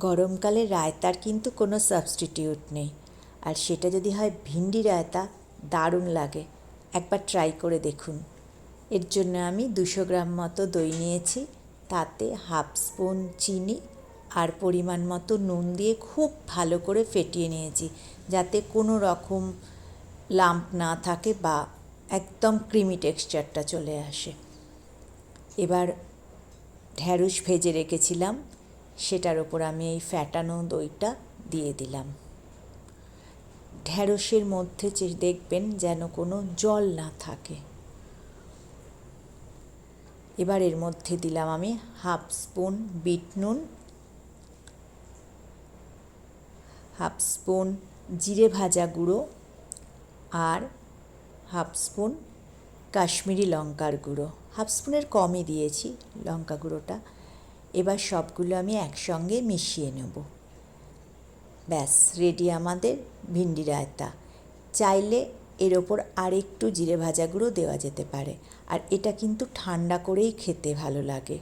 গরমকালে রায়তার কিন্তু কোনো সাবস্টিটিউট নেই, আর সেটা যদি হয় ভিন্ডি রায়তা, দারুণ লাগে। একবার ট্রাই করে দেখুন। এর জন্য আমি 200 গ্রাম মতো দই নিয়েছি, তাতে হাফ স্পুন চিনি আর পরিমাণ মতো নুন দিয়ে খুব ভালো করে ফেটিয়ে নিয়েছি, যাতে কোনো রকম লাম্প না থাকে বা একদম ক্রিমি টেক্সচারটা চলে আসে। এবার ঢ্যাঁড়স ভেজে রেখেছিলাম, সেটার ওপর আমি এই ফ্যাটানো দইটা দিয়ে দিলাম। ঢ্যাঁড়সের মধ্যে দেখবেন যেন কোনো জল না থাকে। এবার এর মধ্যে দিলাম আমি হাফ স্পুন বিট নুন, হাফ স্পুন জিরে ভাজা গুঁড়ো আর হাফ স্পুন কাশ্মীরি লঙ্কার গুঁড়ো। হাফ স্পুনের কমই দিয়েছি লঙ্কা গুঁড়োটা। এবার সবগুলো আমি একসঙ্গে মিশিয়ে নেব। ব্যাস রেডি আমাদের ভিন্ডি রায়তা। চাইলে এর ওপর আরেকটু জিরে ভাজা গুঁড়ো দেওয়া যেতে পারে, আর এটা কিন্তু ঠান্ডা করেই খেতে ভালো লাগে।